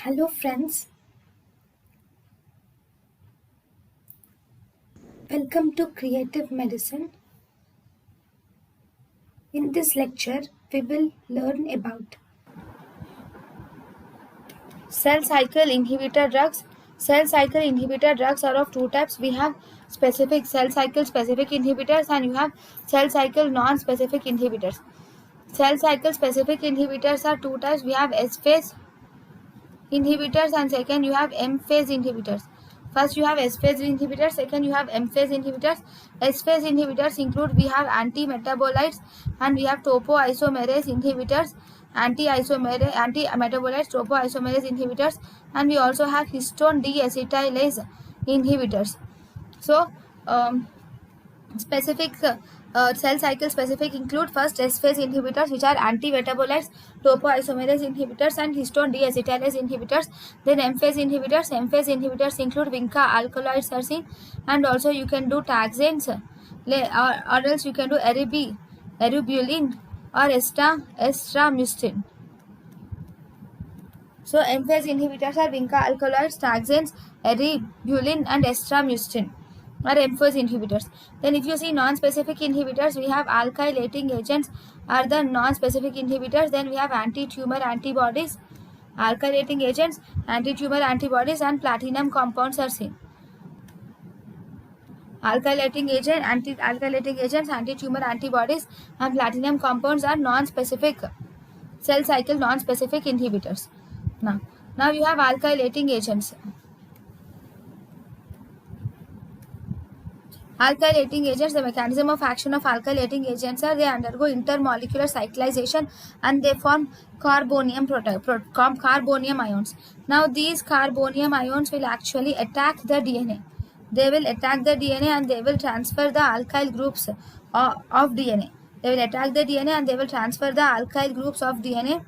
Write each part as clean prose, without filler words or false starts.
Hello, friends. Welcome to Creative Medicine. In this lecture, we will learn about cell cycle inhibitor drugs. Cell cycle inhibitor drugs are of two types. We have specific cell cycle specific inhibitors and you have cell cycle non-specific inhibitors. Cell cycle specific inhibitors are two types. We have S-phase inhibitors and second you have M-phase inhibitors. First you have S-phase inhibitors, second you have M-phase inhibitors. S-phase inhibitors include we have anti-metabolites and we have topoisomerase inhibitors, anti-metabolites, topoisomerase inhibitors, and we also have histone deacetylase inhibitors. So specific cell cycle specific include first S-phase inhibitors which are anti-metabolites, topoisomerase inhibitors and histone deacetylase inhibitors. Then M-phase inhibitors. M-phase inhibitors include vinca alkaloid cercine and also you can do taxanes or else you can do eribulin or estramustin. So M-phase inhibitors are vinca alkaloids, taxanes, eribulin and estramustin are M-phase inhibitors. Then if you see non-specific inhibitors, we have alkylating agents are the non-specific inhibitors. Then we have anti-tumor antibodies, alkylating agents, anti-tumor antibodies and platinum compounds are seen. Alkylating agents, anti-tumor antibodies and platinum compounds are non-specific cell cycle non-specific inhibitors. Now you have alkylating agents. Alkylating agents, the mechanism of action of alkylating agents are they undergo intermolecular cyclization and they form carbonium ions. Now these carbonium ions will actually attack the DNA. They will attack the DNA and they will transfer the alkyl groups of DNA. They will attack the DNA and they will transfer the alkyl groups of DNA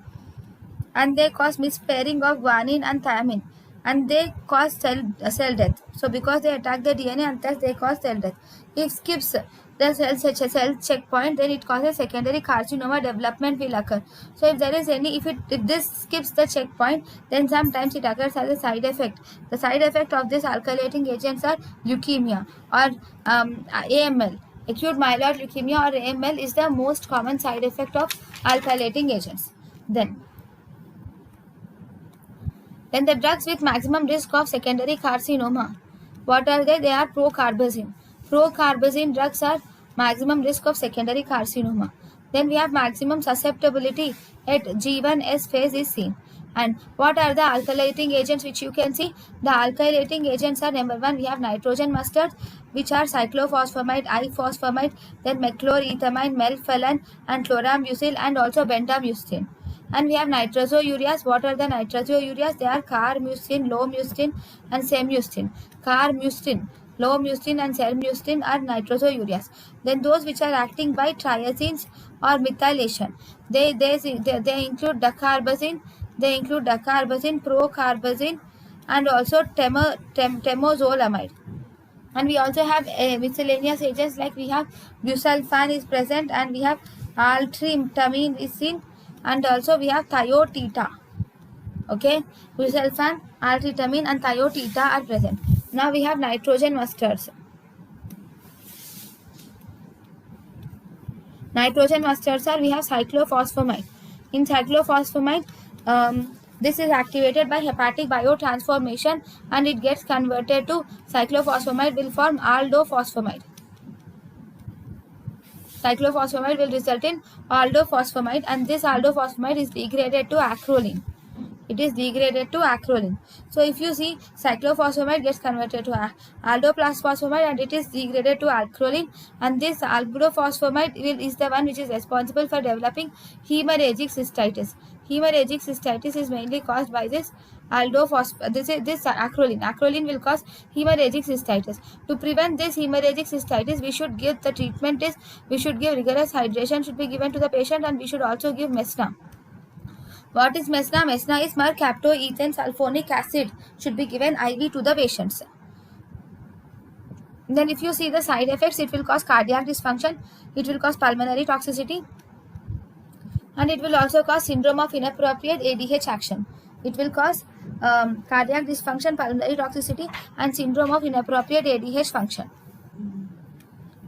and they cause mispairing of guanine and thymine. And they cause cell death. So because they attack the DNA and thus they cause cell death. If skips the cell checkpoint, then it causes secondary carcinoma development will occur. So if there is any, if this skips the checkpoint, then sometimes it occurs as a side effect. The side effect of this alkylating agents are leukemia or AML. Acute myeloid leukemia or AML is the most common side effect of alkylating agents. Then the drugs with maximum risk of secondary carcinoma. What are they? They are procarbazine. Procarbazine drugs are maximum risk of secondary carcinoma. Then we have maximum susceptibility at G1S phase is seen. And what are the alkylating agents which you can see? The alkylating agents are number one, we have nitrogen mustards which are cyclophosphamide, ifosfamide, then mechlorethamine, melphalan and chloramucil and also bentamucin. And we have nitrosoureas. What are the nitrosoureas? They are carmucin, lomustine and semustine. Carmucin, lomustine and semustine are nitrosoureas. Then those which are acting by triazines or methylation. They include dacarbazine, procarbazine and also temozolomide. And we also have miscellaneous agents like we have busulfan is present and we have altritamine is seen and also we have thioteta. Okay, busulfan, altritamine and thioteta are present. Now we have nitrogen mustards. Nitrogen mustards are we have cyclophosphamide. In cyclophosphamide, this is activated by hepatic biotransformation and it gets converted to cyclophosphamide will form aldophosphamide. Cyclophosphamide will result in aldophosphamide and this aldophosphamide is degraded to acrolein. It is degraded to acrolein. So if you see cyclophosphamide gets converted to aldophosphamide and it is degraded to acrolein and this aldophosphamide is the one which is responsible for developing hemorrhagic cystitis. Hemorrhagic cystitis is mainly caused by this acrolein. Acrolein will cause hemorrhagic cystitis. To prevent this hemorrhagic cystitis, we should give the treatment is we should give rigorous hydration should be given to the patient and we should also give mesna. What is mesna? Mesna is mercaptoethane sulfonic acid should be given IV to the patients. Then if you see the side effects, it will cause cardiac dysfunction, it will cause pulmonary toxicity and it will also cause syndrome of inappropriate ADH action. It will cause cardiac dysfunction, pulmonary toxicity, and syndrome of inappropriate ADH function.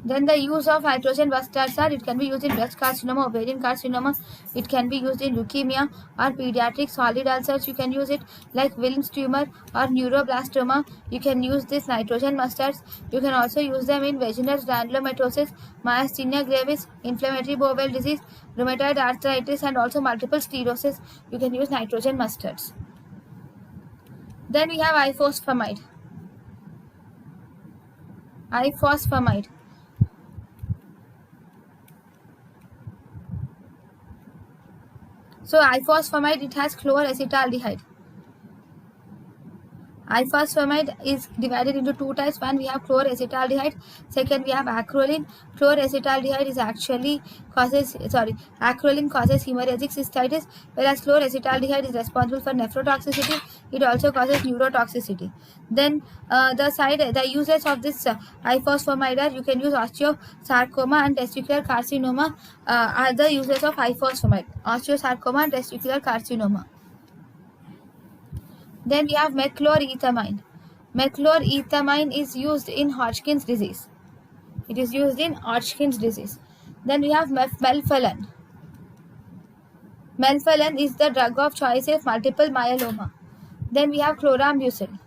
Then the use of nitrogen bustards are, it can be used in breast carcinoma, ovarian carcinoma, it can be used in leukemia or pediatric solid ulcers. You can use it like Wilms tumor or neuroblastoma. You can use this nitrogen mustards. You can also use them in vaginal granulomatosis, myasthenia gravis, inflammatory bowel disease, rheumatoid arthritis, and also multiple sclerosis. You can use nitrogen mustards. Then we have ifosfamide. Ifosfamide. So ifosfamide, it has chloroacetaldehyde. Ifosfamide is divided into two types. One, we have chloroacetaldehyde. Second, we have acrolein. Chloroacetaldehyde is actually acrolein causes hemorrhagic cystitis, whereas chloroacetaldehyde is responsible for nephrotoxicity. It also causes neurotoxicity. Then the uses of this ifosfamide are, you can use osteosarcoma and testicular carcinoma are the uses of ifosfamide. Osteosarcoma and testicular carcinoma. Then we have methchlorothiamine. Methchlorothiamine is used in Hodgkin's disease. It is used in Hodgkin's disease. Then we have melphalan. Melphalan is the drug of choice in multiple myeloma. Then we have chlorambucil.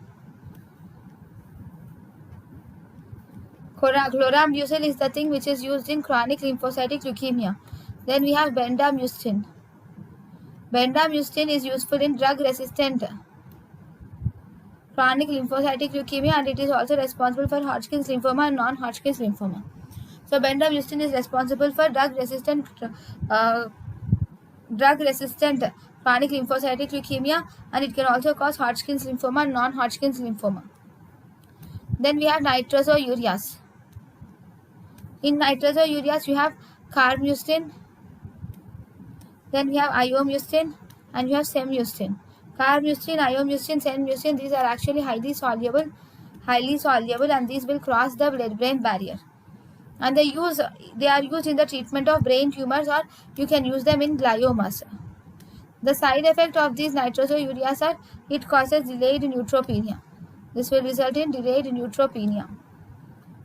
Chlorambucil is the thing which is used in chronic lymphocytic leukemia. Then we have bendamustine. Bendamustine is useful in drug-resistant chronic lymphocytic leukemia, and it is also responsible for Hodgkin's lymphoma and non-Hodgkin's lymphoma. So bendamustine is responsible for drug-resistant chronic lymphocytic leukemia, and it can also cause Hodgkin's lymphoma and non-Hodgkin's lymphoma. Then we have nitrosoureas. In nitrosoureas, you have carmustine, then we have iomustine, and you have semustine. Carmustine, iomustine, semustine, these are actually highly soluble, and these will cross the blood-brain barrier. And they are used in the treatment of brain tumors, or you can use them in gliomas. The side effect of these nitrosoureas are, it causes delayed neutropenia. This will result in delayed neutropenia.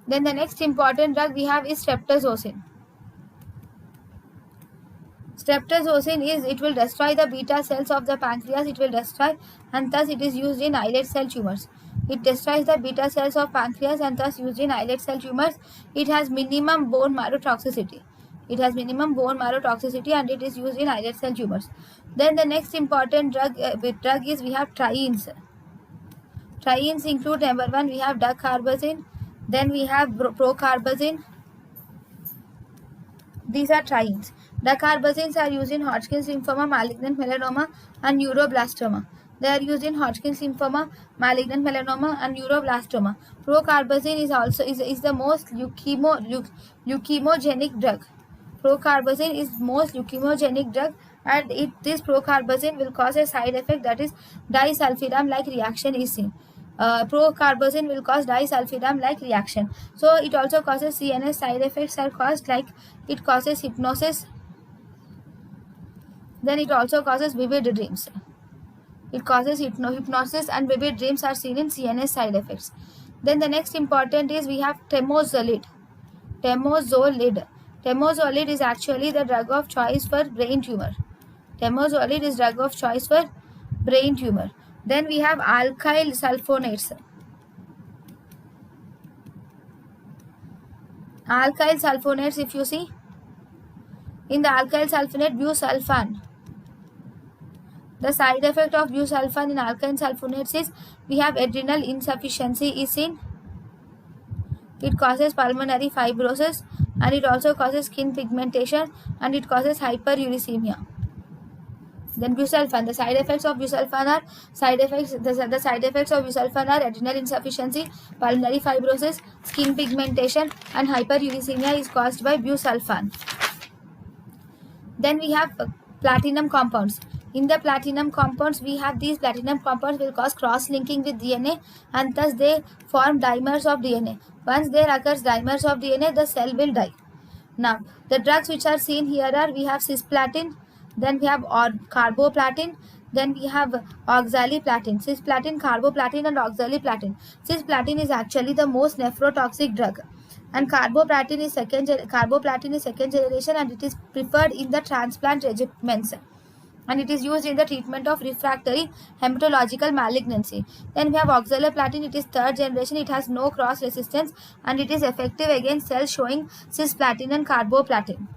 Then the next important drug we have is streptozocin. Streptozocin it will destroy the beta cells of the pancreas. It will destroy, and thus it is used in islet cell tumors. It destroys the beta cells of pancreas and thus used in islet cell tumors. It has minimum bone marrow toxicity. And it is used in islet cell tumors. Then the next important drug is we have trienes. Trienes include, number one, we have dacarbazine. Then we have procarbazine. These are trienes. Dacarbazines are used in Hodgkin's lymphoma, malignant melanoma, and neuroblastoma. They are used in Hodgkin's lymphoma, malignant melanoma, and neuroblastoma. Procarbazine is the most leukemogenic drug. Procarbazine is most leukemogenic drug, and this procarbazine will cause a side effect, that is disulfiram-like reaction is seen. Procarbazine will cause disulfiram-like reaction. So it also causes CNS side effects are caused, like it causes hypnosis. Then it also causes vivid dreams. It causes hypnosis and vivid dreams are seen in CNS side effects. Then the next important is we have temozolid. Temozolid is actually the drug of choice for brain tumor. Temozolid is drug of choice for brain tumor. Then we have alkyl sulfonates. Alkyl sulfonates, if you see, in the alkyl sulfonate, busulfan. The side effect of busulfan in alkyl sulfonates is we have adrenal insufficiency is seen. It causes pulmonary fibrosis, and it also causes skin pigmentation, and it causes hyperuricemia. Then busulfan, the side effects of busulfan are adrenal insufficiency, pulmonary fibrosis, skin pigmentation, and hyperuricemia is caused by busulfan. Then we have platinum compounds. In the platinum compounds, we have these platinum compounds will cause cross-linking with DNA, and thus they form dimers of DNA. Once there occurs dimers of DNA, the cell will die. Now, the drugs which are seen here are, we have cisplatin, then we have carboplatin, Then we have oxaliplatin, cisplatin, carboplatin, and oxaliplatin. Cisplatin is actually the most nephrotoxic drug, and carboplatin is second generation, and it is preferred in the transplant regimens, and it is used in the treatment of refractory hematological malignancy. Then we have oxaliplatin. It is third generation. It has no cross resistance, and it is effective against cells showing cisplatin and carboplatin.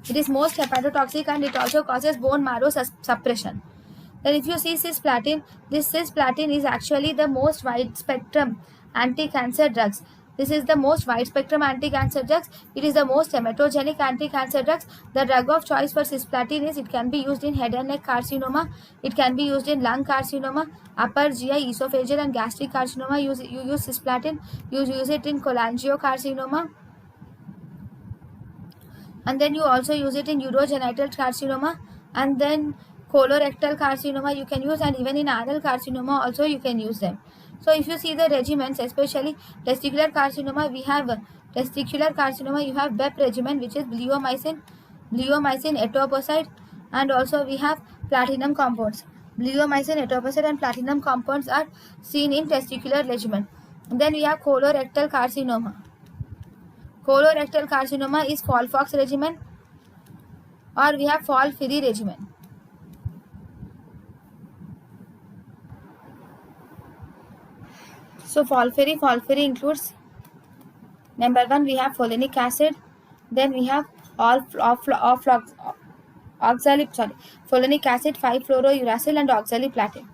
It is most hepatotoxic, and it also causes bone marrow suppression. Then if you see cisplatin, this cisplatin is actually the most wide spectrum anti-cancer drugs. This is the most wide spectrum anti-cancer drugs. It is the most hematogenic anti-cancer drugs. The drug of choice for cisplatin is, it can be used in head and neck carcinoma, it can be used in lung carcinoma, upper GI, esophageal and gastric carcinoma. You use cisplatin. You use it in cholangiocarcinoma, and then you also use it in urogenital carcinoma, and then colorectal carcinoma you can use, and even in anal carcinoma also you can use them. So if you see the regimens, especially testicular carcinoma, we have you have BEP regimen, which is bleomycin, etoposide, and also we have platinum compounds. Bleomycin, etoposide, and platinum compounds are seen in testicular regimen. Then we have colorectal carcinoma. Colorectal carcinoma is FOLFOX regimen, or we have FOLFIRI regimen. So FOLFIRI includes, number 1 we have folinic acid, then we have folinic acid, 5-fluorouracil, and oxaliplatin.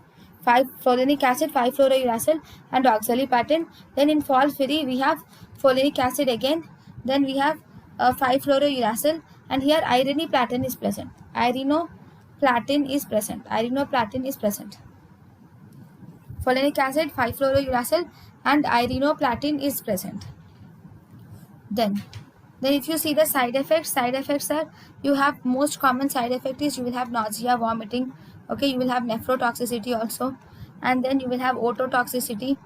Folinic acid, 5-fluorouracil, and oxaliplatin. Then in FOLFIRI we have folinic acid again, then we have 5-fluorouracil, and here irinoplatin is present. Irinoplatin is present. Folinic acid, 5-fluorouracil, and irinoplatin is present. Then if you see the side effects are, you have most common side effect is you will have nausea, vomiting. Okay, you will have nephrotoxicity also, and then you will have ototoxicity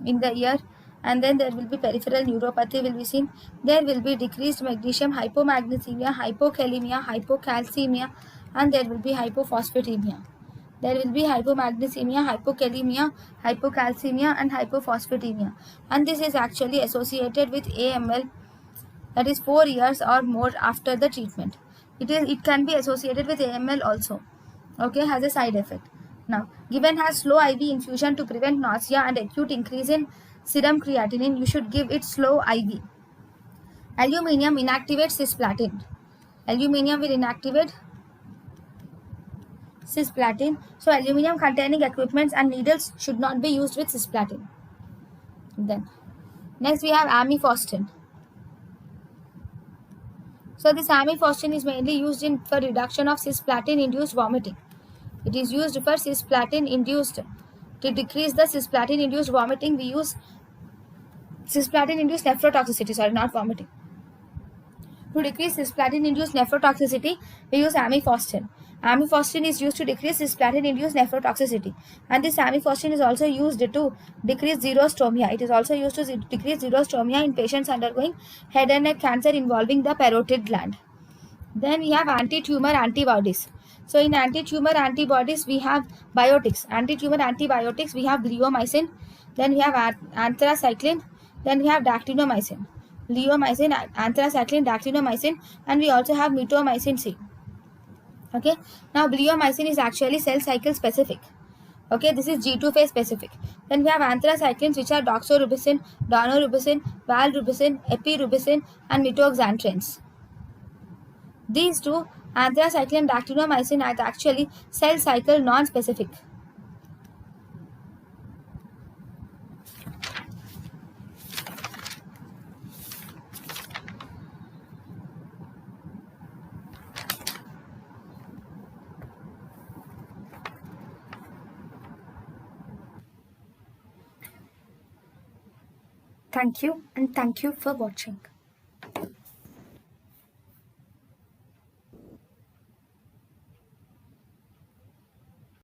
in the ear, and then there will be peripheral neuropathy will be seen. There will be decreased magnesium, hypomagnesemia, hypokalemia, hypocalcemia, and there will be hypophosphatemia. There will be hypomagnesemia, hypokalemia, hypocalcemia, and hypophosphatemia, and this is actually associated with AML, that is 4 years or more after the treatment. It can be associated with AML also. Okay, has a side effect. Now, given has slow IV infusion to prevent nausea and acute increase in serum creatinine, you should give it slow IV. Aluminium inactivates cisplatin. Aluminium will inactivate cisplatin. So aluminium containing equipments and needles should not be used with cisplatin. Then next we have amifostin. So this amifostin is mainly used for reduction of cisplatin induced vomiting. It is used for cisplatin induced, to decrease the cisplatin induced vomiting. We use cisplatin induced nephrotoxicity, not vomiting. To decrease cisplatin induced nephrotoxicity, we use amifostin. Amifostin is used to decrease cisplatin induced nephrotoxicity, and this amifostin is also used to decrease xerostomia. It is also used to decrease xerostomia in patients undergoing head and neck cancer involving the parotid gland. Then we have anti-tumor antibodies. So in anti-tumor antibodies we have biotics. Anti-tumor antibiotics we have bleomycin, then we have anthracycline, then we have dactinomycin. Bleomycin, anthracycline, dactinomycin, and we also have mitomycin C. Okay, now bleomycin is actually cell cycle specific. Okay, this is G2 phase specific. Then we have anthracyclines, which are doxorubicin, daunorubicin, valrubicin, epirubicin, and mitoxantrins. These two, anthracycline and dactinomycin, are actually cell cycle non-specific. Thank you, and thank you for watching.